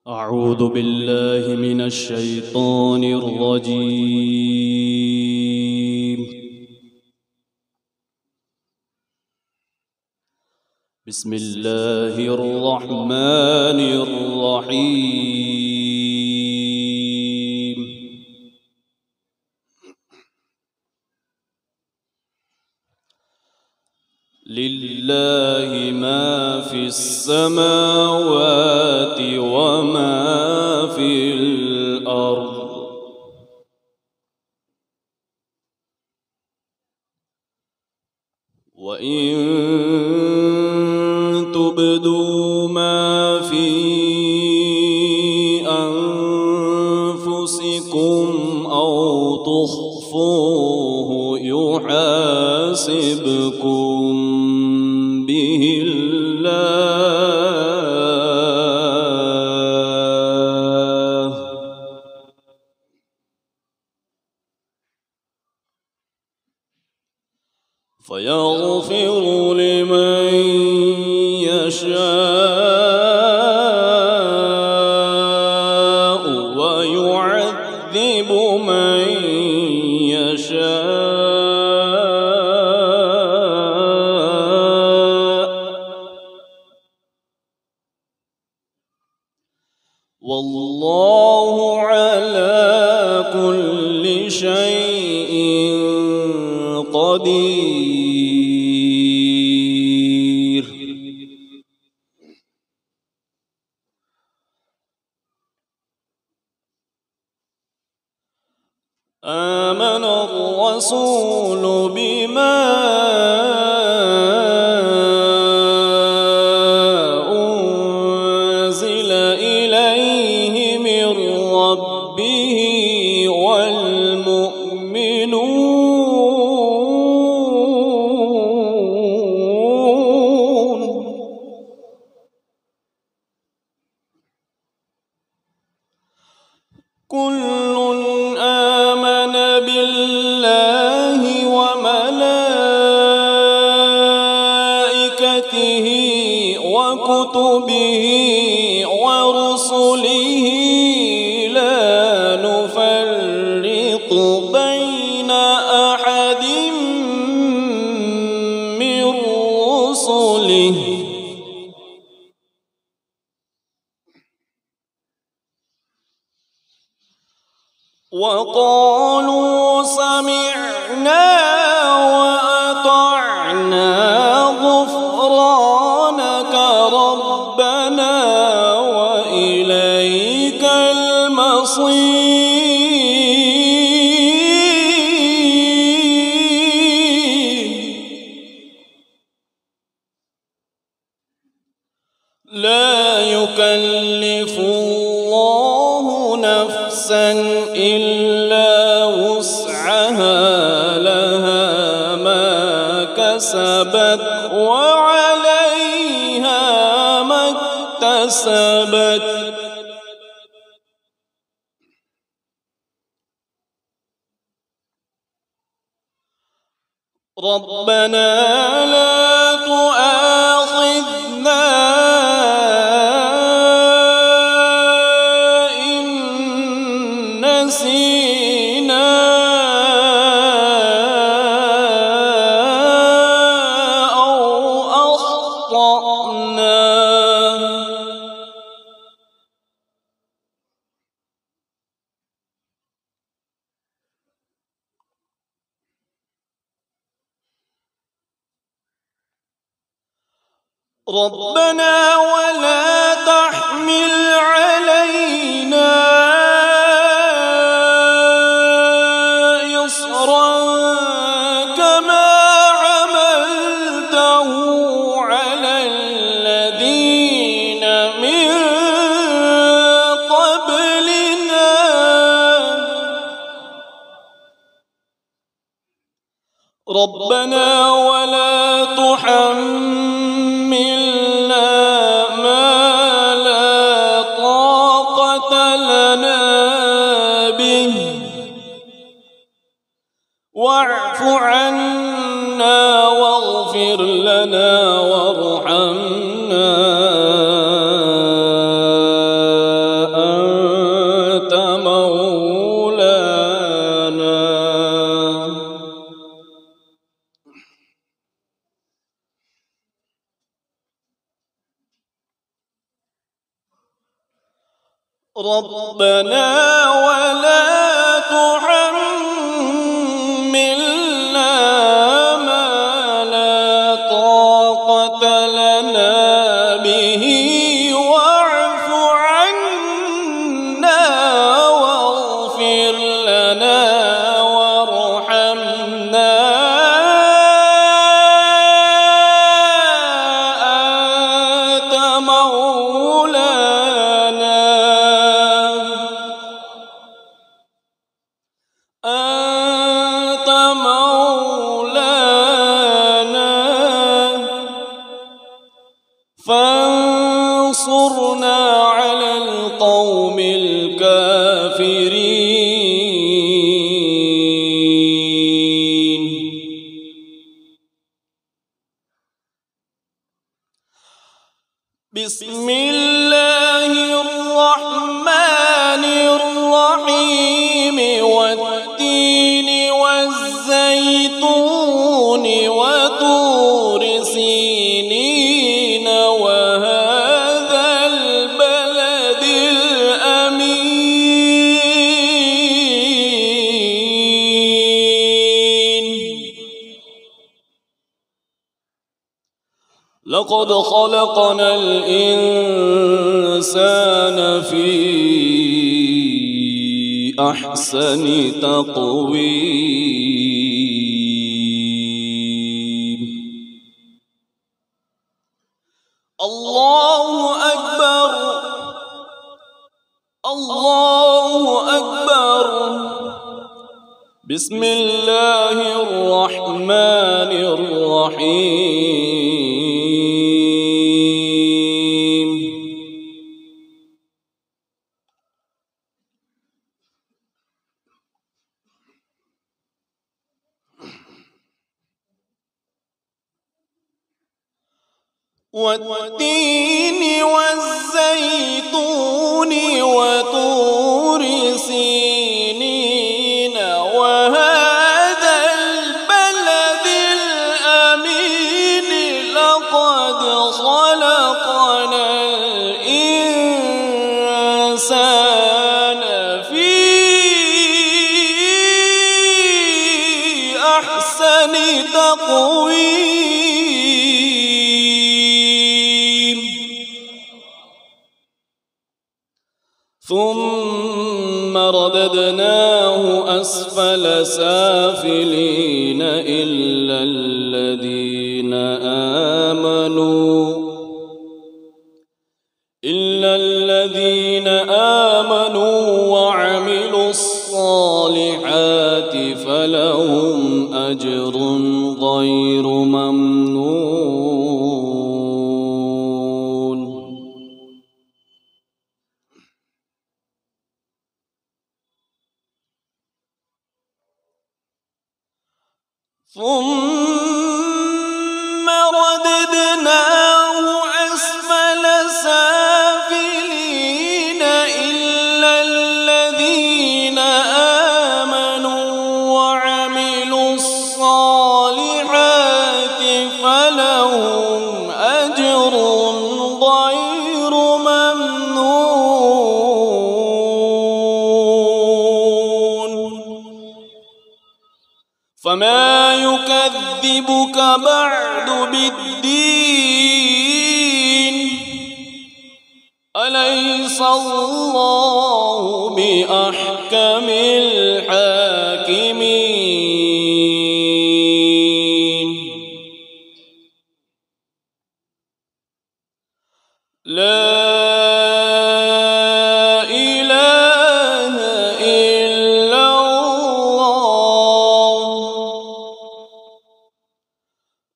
أعوذ بالله من الشيطان الرجيم. بسم الله الرحمن الرحيم. لله ما في السماوات وما في الأرض. وإن تبدوا ما في أنفسكم أو تخفوه يحاسبكم به الله، فيغفر لمن يشاء ويعذب من يشاء، والله على كل شيء قدير. آمن الرسول بما أنزل إليه من ربه والمؤمنون كل آمن بالله وملائكته وكتبه ورسله لا نفرق بين أحد من رسله وقالوا سمعنا وأطعنا غفرانك ربنا وإليك المصير. لا يكلف الله نفسا إلا وسعها، لها ما كسبت وعليها ما اكتسبت. ربنا لا تؤاخذنا إن نسينا أو أخطأنا. ربنا ولا تحمل علينا إصرا كما حملته على الذين من قبلنا. ربنا ولا تحملنا ما لا طاقة لنا به، واعف عنا واغفر لنا وارحمنا ربنا ولا تحملنا ما لا طاقة لنا به واعف عنا واغفر لنا وارحمنا أنت مولانا فانصرنا على القوم الكافرين. بسم الله الرحمن الرحيم والتين والزيتون وطور سينين وهذا البلد الأمين. لقد خلقنا الإنسان في أحسن تقويم. الله أكبر الله أكبر. بسم الله الرحمن الرحيم. والتين والزيتون وطور سينين وهذا البلد الأمين. لقد خلقنا الإنسان في أحسن تقويم. ثم رددناه أسفل سافلين إلا الذين آمنوا وعملوا الصالحات فلهم أجر غير ممنون. ثم رددناه أسفل سافلين إلا الذين آمنوا وعملوا الصالحات فلهم أجر غير ممنون. فما يكذبك بعد بالدين. أليس الله بأحكم الحاكمين. لا إله إلا الله.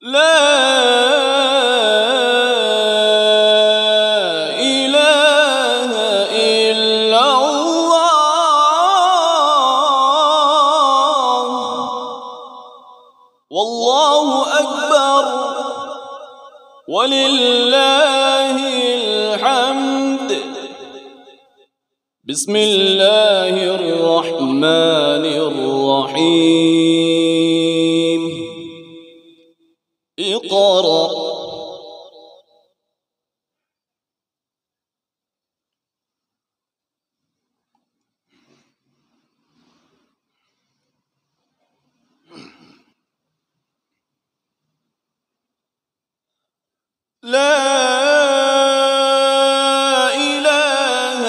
لا إله إلا الله. والله أكبر ولله الحمد. بسم الله الرحمن الرحيم. اقرأ. لا إله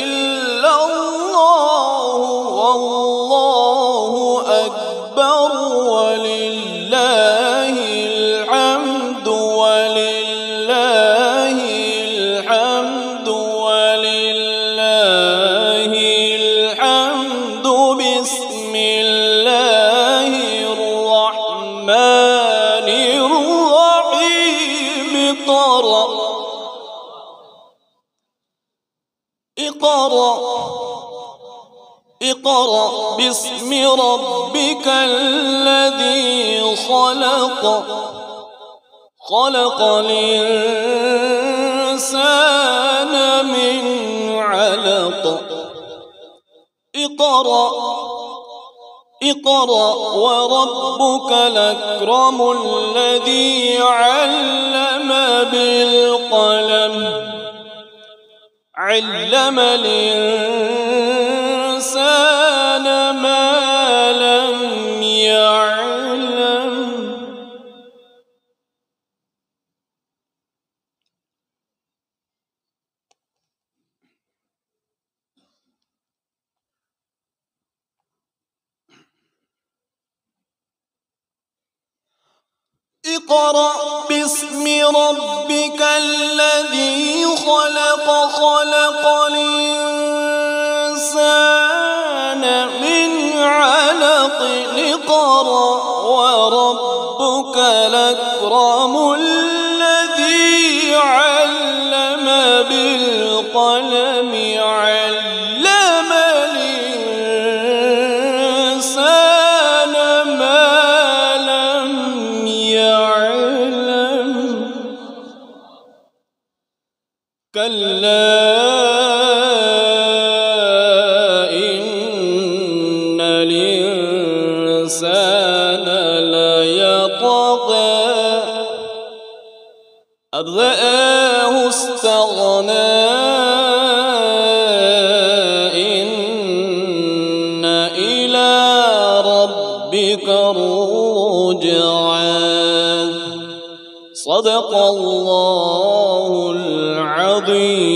إلا الله والله أكبر ولله الحمد ولله الحمد ولله الحمد بسم الله الرحمن الرحيم اقرأ باسم ربك الذي خلق الإنسان من علق اقرأ وربك الأكرم الذي علم بالقلم علم الإنسان ما لم يعلم اقرأ باسم ربك الذي خلق الإنسان من علق اقرأ وربك الأكرم الذي علم بالقلم علم الإنسان ما لم يعلم كلا إن الإنسان ليطغى أن رآه استغنى إن إلى ربك الرجعى صدق الله العظيم.